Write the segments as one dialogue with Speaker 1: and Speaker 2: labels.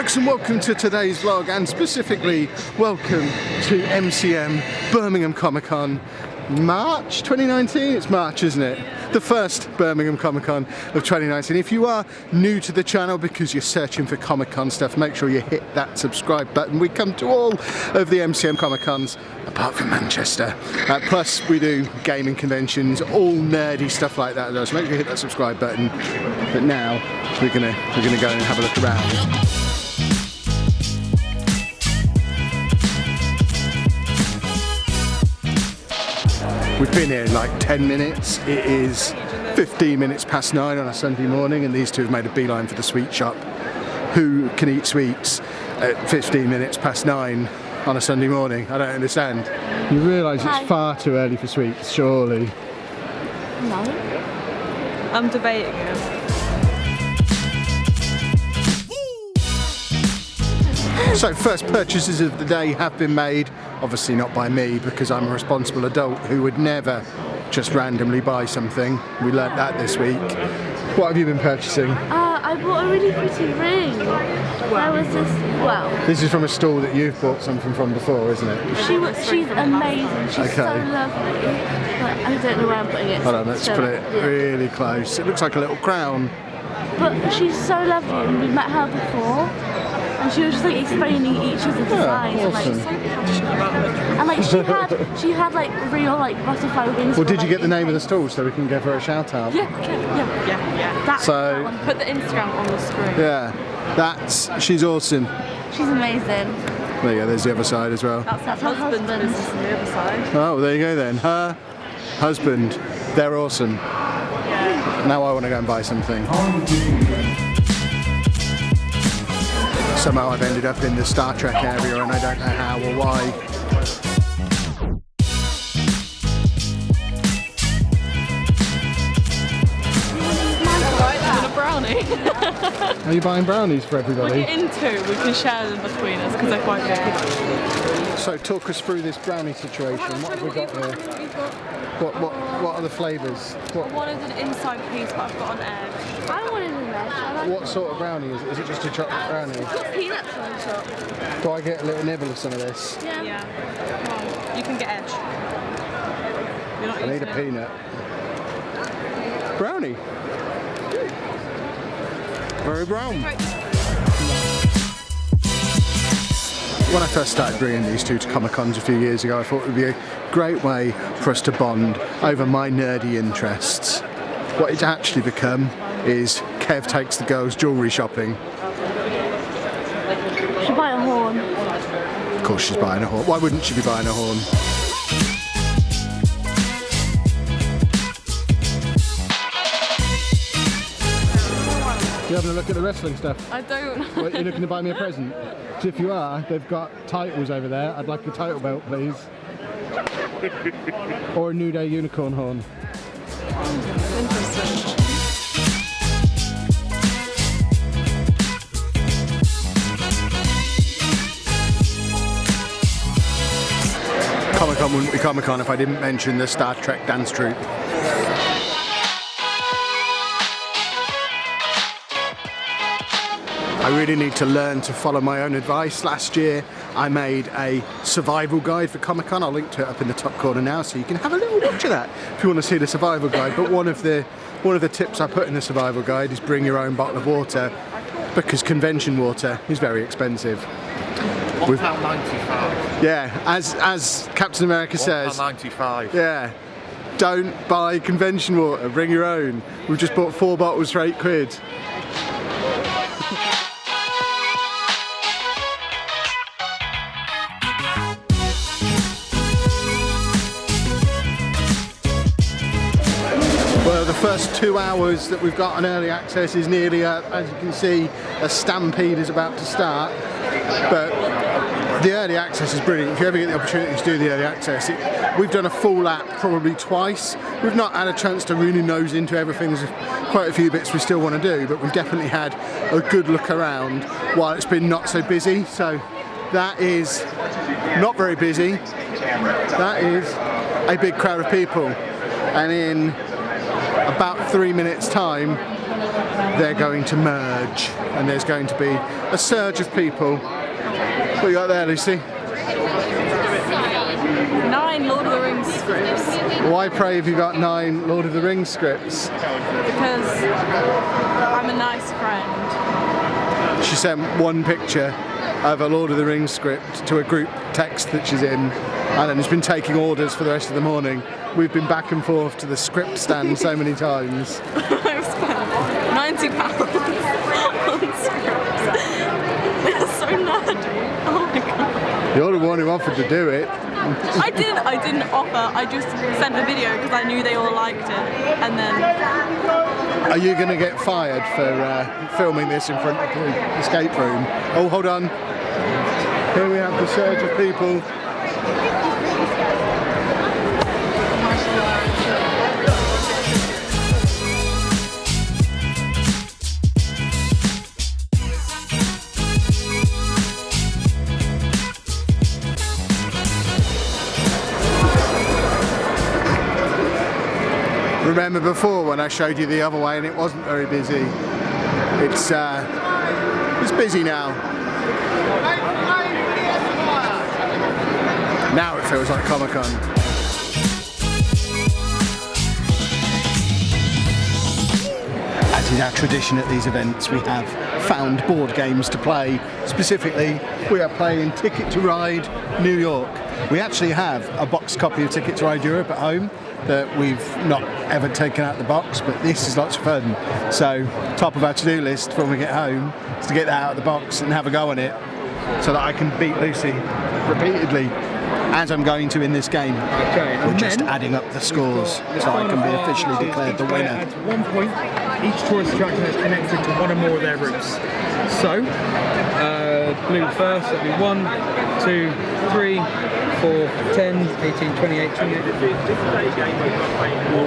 Speaker 1: folks, and welcome to today's vlog, and specifically welcome to MCM Birmingham Comic Con March 2019. It's March, isn't it? The first Birmingham Comic Con of 2019. If you are new to the channel because you're searching for Comic Con stuff, make sure you hit that subscribe button. We come to all of the MCM Comic Cons apart from Manchester. Plus we do gaming conventions, all nerdy stuff like that. So make sure you hit that subscribe button. But now we're gonna go and have a look around. We've been here in like 10 minutes. It is 15 minutes past 9 on a Sunday morning, and these two have made a beeline for the sweet shop. Who can eat sweets at 15 minutes past 9 on a Sunday morning? I don't understand. You realise it's far too early for sweets, surely?
Speaker 2: No. I'm debating it.
Speaker 1: So first purchases of the day have been made, obviously not by me because I'm a responsible adult who would never just randomly buy something. We learnt that this week. What have you been purchasing?
Speaker 3: I bought a really pretty ring. There was this,
Speaker 1: This is from a stall that you've bought something from before, isn't it?
Speaker 3: She's amazing, she's so lovely. But I don't know where I'm putting it.
Speaker 1: Hold on, let's put it really close. It looks like a little crown.
Speaker 3: But she's so lovely, and we met her before. And she was just like explaining each of the designs,
Speaker 1: awesome.
Speaker 3: and she had like real like butterfly wings.
Speaker 1: Well, did you get the name of the stall so we can give her a shout out?
Speaker 2: Yeah.
Speaker 3: That
Speaker 2: Put the Instagram on the screen.
Speaker 1: Yeah, she's awesome.
Speaker 3: She's amazing.
Speaker 1: There you go. There's the other side as well.
Speaker 2: That's her husband's business on the other side.
Speaker 1: Oh, there you go then. Her husband. They're awesome.
Speaker 2: Yeah.
Speaker 1: Now I want to go and buy something. Somehow I've ended up in the Star Trek area and I don't know how or why.
Speaker 2: A brownie.
Speaker 1: Are you buying brownies for everybody?
Speaker 2: We'll get into, we can share them between us because they're quite good.
Speaker 1: So talk us through this brownie situation. What have we got here? What are the flavours?
Speaker 2: One is an inside piece, but I've got an edge.
Speaker 3: I wanted an edge.
Speaker 1: What sort of brownie is it? Is it just a chocolate brownie?
Speaker 3: It's got peanuts on top.
Speaker 1: Do I get a little nibble of some of this?
Speaker 3: Yeah.
Speaker 2: Come on, you can get edge. You're not
Speaker 1: I need a peanut. Brownie. Very brown. When I first started bringing these two to Comic Cons a few years ago, I thought it would be a great way for us to bond over my nerdy interests. What it's actually become is Kev takes the girls jewellery shopping.
Speaker 3: She should buy a horn.
Speaker 1: Of course she's buying a horn. Why wouldn't she be buying a horn? You having a look at the wrestling stuff?
Speaker 2: I don't.
Speaker 1: What, you're looking to buy me a present? So if you are, they've got titles over there. I'd like a title belt, please. Or a New Day unicorn horn.
Speaker 2: Interesting.
Speaker 1: Comic Con wouldn't be Comic Con if I didn't mention the Star Trek dance troupe. I really need to learn to follow my own advice. Last year I made a survival guide for Comic Con. I'll link to it up in the top corner now so you can have a little watch of that if you want to see the survival guide. But one of the tips I put in the survival guide is bring your own bottle of water because convention water is very expensive.
Speaker 4: £1.95.
Speaker 1: Yeah, as Captain America says.
Speaker 4: £1.95.
Speaker 1: Yeah. Don't buy convention water, bring your own. We've just bought 4 bottles for £8. Well, the first 2 hours that we've got on early access is nearly up. As you can see, a stampede is about to start. But the early access is brilliant. If you ever get the opportunity to do the early access, we've done a full lap probably twice. We've not had a chance to really nose into everything. There's quite a few bits we still want to do, but we've definitely had a good look around while it's been not so busy. So that is not very busy. That is a big crowd of people. And in about 3 minutes time, they're going to merge and there's going to be a surge of people. What you got there, Lucy?
Speaker 2: 9 Lord of the Rings scripts.
Speaker 1: Why, pray, have you got 9 Lord of the Rings scripts?
Speaker 2: Because I'm a nice friend.
Speaker 1: She sent one picture of a Lord of the Rings script to a group text that she's in, and then has been taking orders for the rest of the morning. We've been back and forth to the script stand so many times.
Speaker 2: I've spent £90 on scripts. They're so nerdy. Oh my god.
Speaker 1: You're the one who offered to do it.
Speaker 2: I didn't offer. I just sent a video because I knew they all liked it, and then.
Speaker 1: Are you going to get fired for filming this in front of the escape room? Oh, hold on. Here we have the surge of people. Remember before when I showed you the other way and it wasn't very busy? It's busy now. Now it feels like Comic-Con. As is our tradition at these events, we have found board games to play. Specifically, we are playing Ticket to Ride New York. We actually have a box copy of Ticket to Ride Europe at home that we've not ever taken out the box, but this is lots of fun. So, top of our to-do list when we get home is to get that out of the box and have a go on it so that I can beat Lucy repeatedly, as I'm going to in this game.
Speaker 4: Okay,
Speaker 1: We're just adding up the scores so I can be officially declared the winner.
Speaker 4: At 1 point, each tourist attraction is connected to one or more of their routes. So, blue first, that'll be 1, 2, 3, 4, 10, 18, 28, 28.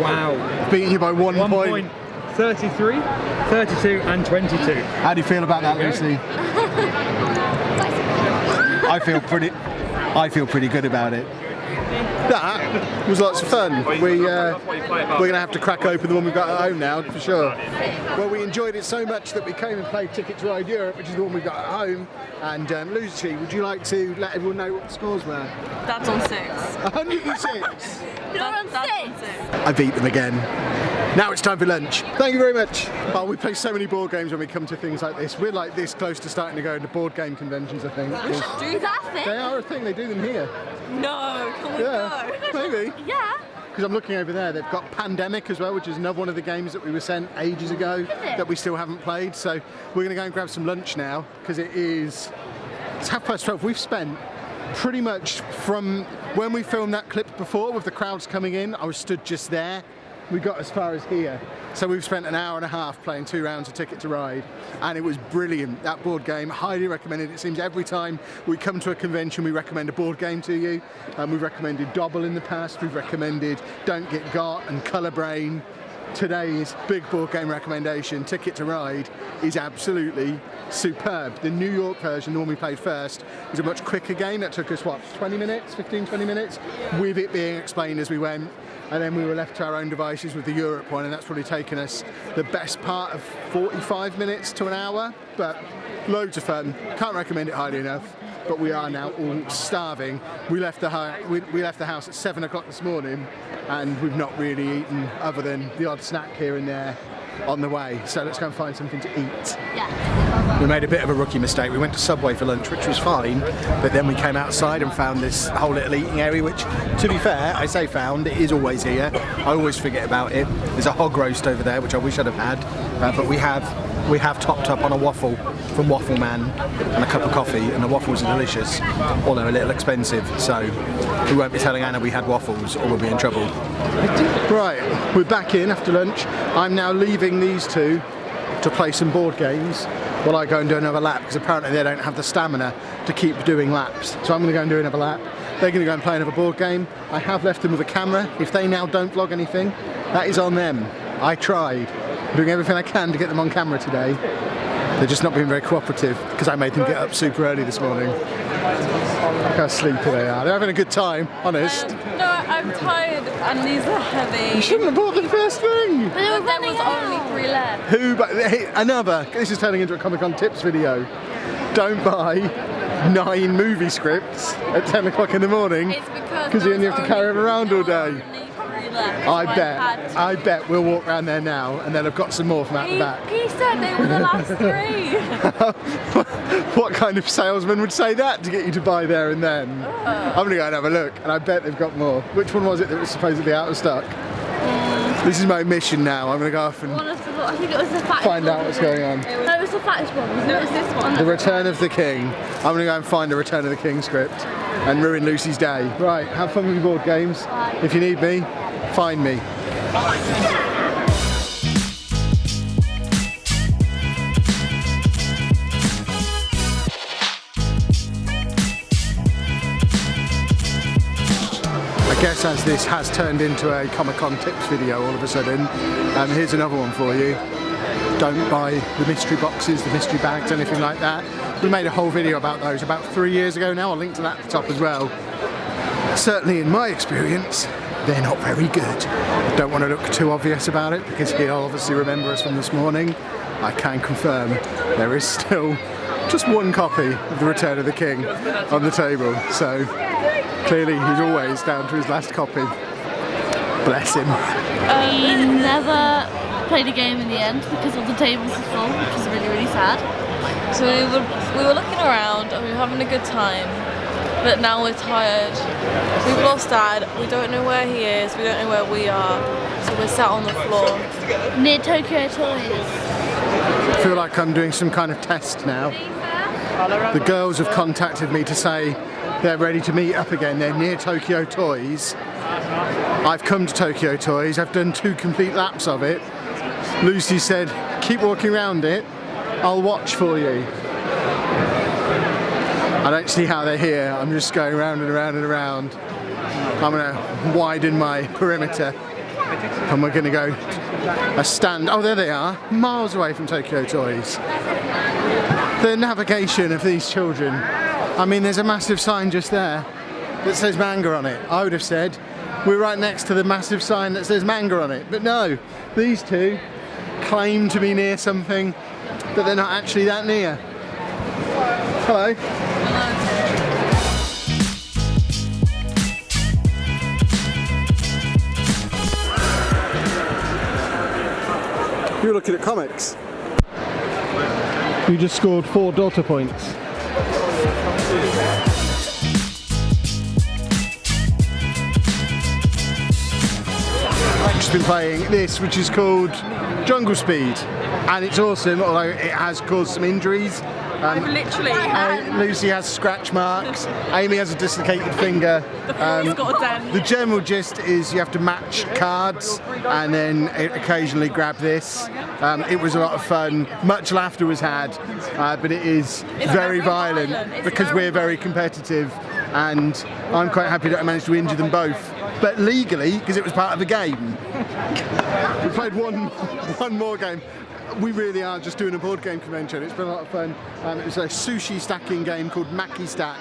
Speaker 4: Wow.
Speaker 1: Beating you by 1
Speaker 4: 1
Speaker 1: point.
Speaker 4: point, 33, 32 and 22.
Speaker 1: How do you feel about that, Lucy? I feel pretty good about it. That was lots of fun. We're going to have to crack open the one we've got at home now, for sure. Well, we enjoyed it so much that we came and played Ticket to Ride Europe, which is the one we've got at home. And Lucy, would you like to let everyone know what the scores were?
Speaker 2: That's on 6.
Speaker 1: 106.
Speaker 2: That's on 6.
Speaker 1: I beat them again. Now it's time for lunch. Thank you very much. Oh, we play so many board games when we come to things like this. We're like this close to starting to go into board game conventions, I think.
Speaker 2: Do that thing?
Speaker 1: They are a thing, they do them here.
Speaker 2: No, can we go?
Speaker 1: Maybe.
Speaker 3: Yeah.
Speaker 1: Because I'm looking over there, they've got Pandemic as well, which is another one of the games that we were sent ages ago that we still haven't played. So we're going to go and grab some lunch now because it's 12:30. We've spent pretty much from when we filmed that clip before with the crowds coming in, I was stood just there. We got as far as here. So we've spent an hour and a half playing 2 rounds of Ticket to Ride, and it was brilliant. That board game, highly recommended. It seems every time we come to a convention, we recommend a board game to you. We've recommended Dobble in the past, we've recommended Don't Get Got and Colour Brain. Today's big board game recommendation, Ticket to Ride, is absolutely superb. The New York version, the one we played first, is a much quicker game. That took us, 20 minutes, 15, 20 minutes, with it being explained as we went. And then we were left to our own devices with the Europe one, and that's probably taken us the best part of 45 minutes to an hour, but loads of fun. Can't recommend it highly enough, but we are now all starving. We left the house at 7 o'clock this morning, and we've not really eaten other than the odd snack here and there on the way. So let's go and find something to eat.
Speaker 3: Yeah.
Speaker 1: We made a bit of a rookie mistake. We went to Subway for lunch, which was fine, but then we came outside and found this whole little eating area, which, to be fair, I say found, it is always here. I always forget about it. There's a hog roast over there, which I wish I'd have had, but we have topped up on a waffle from Waffle Man and a cup of coffee, and the waffles are delicious, although a little expensive, so we won't be telling Anna we had waffles or we'll be in trouble. Right, we're back in after lunch. I'm now leaving these two to play some board games while I go and do another lap, because apparently they don't have the stamina to keep doing laps. So I'm going to go and do another lap. They're going to go and play another board game. I have left them with a camera. If they now don't vlog anything, that is on them. I tried. I'm doing everything I can to get them on camera today. They're just not being very cooperative because I made them get up super early this morning. Look how sleepy they are. They're having a good time, honest.
Speaker 2: No, I'm tired and these are heavy.
Speaker 1: You shouldn't have bought the first thing.
Speaker 3: But they were
Speaker 2: There
Speaker 3: running
Speaker 2: was
Speaker 3: out.
Speaker 2: only 3 left.
Speaker 1: Who? But hey, another. This is turning into a Comic Con tips video. Don't buy 9 movie scripts at 10 o'clock in the morning
Speaker 2: It's because
Speaker 1: you only have to carry them around all
Speaker 2: there
Speaker 1: day.
Speaker 2: were only 3 left.
Speaker 1: I bet we'll walk around there now and then I've got some more from out the back.
Speaker 2: He said they were the last 3.
Speaker 1: What kind of salesman would say that to get you to buy there and then? I'm gonna go and have a look, and I bet they've got more. Which one was it that was supposedly out of stock? This is my mission now. I'm gonna go off and
Speaker 3: One of the, I think it was the fattest
Speaker 1: find out
Speaker 3: one.
Speaker 1: what's going on.
Speaker 3: No, it was the fattest one. Wasn't
Speaker 2: No,
Speaker 3: it?
Speaker 2: it's this one.
Speaker 1: The Return of the King. I'm gonna go and find a Return of the King script and ruin Lucy's day. Right, have fun with your board games. If you need me, find me. I guess as this has turned into a Comic-Con tips video all of a sudden, here's another one for you. Don't buy the mystery boxes, the mystery bags, anything like that. We made a whole video about those about 3 years ago now. I'll link to that at the top as well. Certainly in my experience, they're not very good. Don't want to look too obvious about it because he'll obviously remember us from this morning. I can confirm there is still just one copy of The Return of the King on the table. So clearly he's always down to his last copy. Bless him.
Speaker 3: We never played a game in the end because all the tables were full, which was really, really sad.
Speaker 2: So we were looking around and we were having a good time, but now we're tired. We've lost Dad, we don't know where he is, we don't know where we are, so we're sat on the floor.
Speaker 3: Near Tokyo Toys.
Speaker 1: I feel like I'm doing some kind of test now. The girls have contacted me to say they're ready to meet up again. They're near Tokyo Toys. I've come to Tokyo Toys, I've done 2 complete laps of it. Lucy said, keep walking around it, I'll watch for you. I don't see how they're here, I'm just going round and around and around. I'm gonna widen my perimeter and we're gonna go a stand. Oh, there they are, miles away from Tokyo Toys. The navigation of these children. I mean, there's a massive sign just there that says manga on it. I would have said we're right next to the massive sign that says manga on it. But no, these two claim to be near something, but they're not actually that near. Hello. You're looking at comics. You just scored 4 Dota points. I've just been playing this, which is called Jungle Speed, and it's awesome, although it has caused some injuries.
Speaker 2: I've literally had...
Speaker 1: Lucy has scratch marks, Amy has a dislocated finger.
Speaker 2: He's got a dent.
Speaker 1: The general gist is you have to match cards and then occasionally grab this. It was a lot of fun, much laughter was had, but it is very violent because we're very competitive, and I'm quite happy that I managed to injure them both, but legally because it was part of the game. We played one more game. We really are just doing a board game convention. It's been a lot of fun. It was a sushi stacking game called Magi Stack.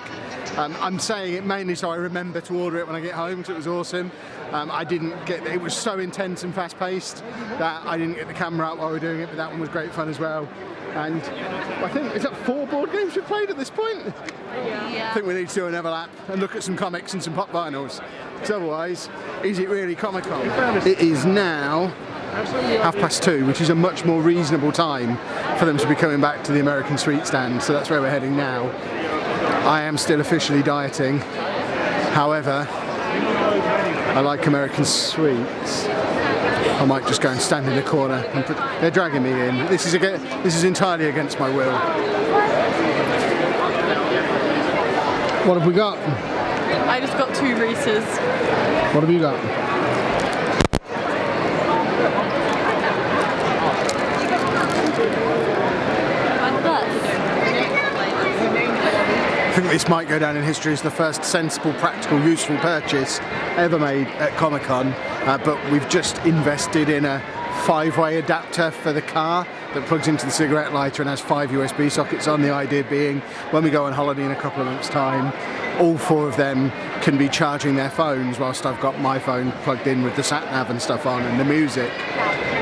Speaker 1: I'm saying it mainly so I remember to order it when I get home, because it was awesome. I didn't get, it was so intense and fast paced that I didn't get the camera out while we were doing it, but that one was great fun as well. And I think, is that 4 board games we've played at this point?
Speaker 3: Yeah.
Speaker 1: I think we need to do another lap and look at some comics and some pop vinyls. Because otherwise, is it really Comic-Con? It is now 2:30, which is a much more reasonable time for them to be coming back to the American street stand, so that's where we're heading now. I am still officially dieting, however, I like American sweets. I might just go and stand in the corner and they're dragging me in. This is entirely against my will. What have we got?
Speaker 2: I just got 2 Reese's.
Speaker 1: What have you got? I think this might go down in history as the first sensible, practical, useful purchase ever made at Comic-Con, but we've just invested in a 5-way adapter for the car that plugs into the cigarette lighter and has 5 USB sockets on, the idea being when we go on holiday in a couple of months' time, all 4 of them can be charging their phones whilst I've got my phone plugged in with the sat-nav and stuff on and the music.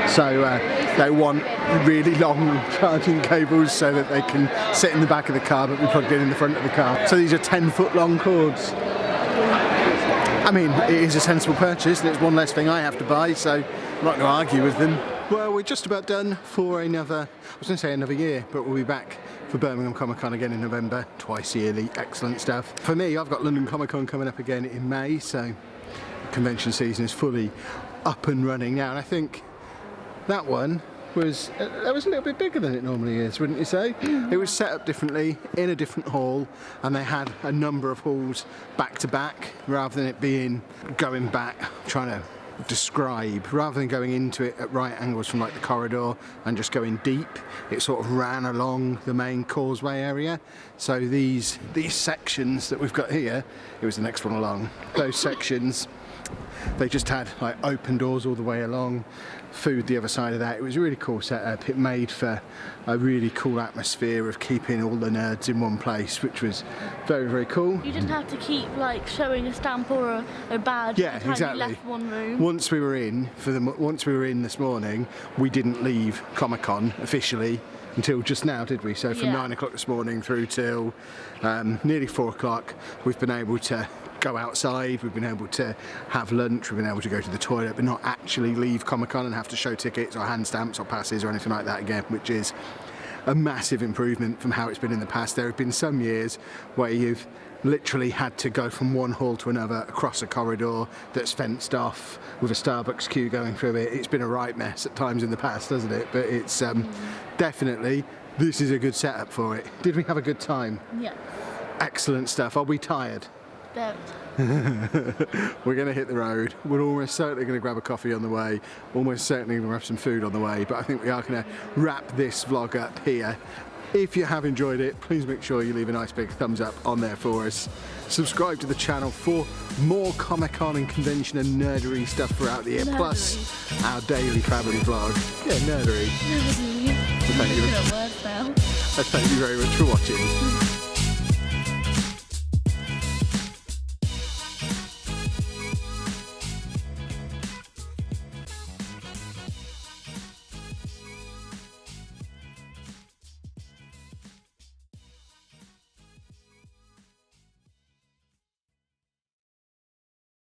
Speaker 1: So they want really long charging cables so that they can sit in the back of the car but be plugged in the front of the car. So these are 10-foot long cords. I mean, it is a sensible purchase and it's one less thing I have to buy, so I'm not going to argue with them. Well, we're just about done for another, I was going to say another year, but we'll be back for Birmingham Comic Con again in November, twice yearly, excellent stuff. For me, I've got London Comic Con coming up again in May, so convention season is fully up and running now, and I think that one was a little bit bigger than it normally is, wouldn't you say? It was set up differently in a different hall, and they had a number of halls back to back rather than it being going back, trying to describe, rather than going into it at right angles from like the corridor and just going deep. It sort of ran along the main causeway area. So these sections that we've got here, it was the next one along, those sections, they just had like open doors all the way along, food the other side of that. It was a really cool setup. It made for a really cool atmosphere of keeping all the nerds in one place, which was very, very cool.
Speaker 3: You didn't have to keep like showing a stamp or a badge
Speaker 1: Yeah,
Speaker 3: every time
Speaker 1: exactly.
Speaker 3: you left one room.
Speaker 1: Once we were in this morning, we didn't leave Comic-Con officially until just now, did we? So from 9 o'clock this morning through till nearly 4 o'clock, we've been able to go outside, we've been able to have lunch, we've been able to go to the toilet, but not actually leave Comic-Con and have to show tickets or hand stamps or passes or anything like that again, which is a massive improvement from how it's been in the past. There have been some years where you've literally had to go from one hall to another across a corridor that's fenced off with a Starbucks queue going through it. It's been a right mess at times in the past, hasn't it? But it's definitely, this is a good setup for it. Did we have a good time?
Speaker 3: Yeah.
Speaker 1: Excellent stuff. Are we tired?
Speaker 3: Don't.
Speaker 1: We're going to hit the road. We're almost certainly going to grab a coffee on the way, almost certainly going to grab some food on the way, but I think we are going to wrap this vlog up here. If you have enjoyed it, please make sure you leave a nice big thumbs up on there for us. Subscribe to the channel for more Comic-Con and convention and nerdery stuff throughout the year, plus our daily family vlog. Yeah, nerdery.
Speaker 3: Nerdery.
Speaker 1: Thank you.
Speaker 3: Words now.
Speaker 1: Thank you very much for watching.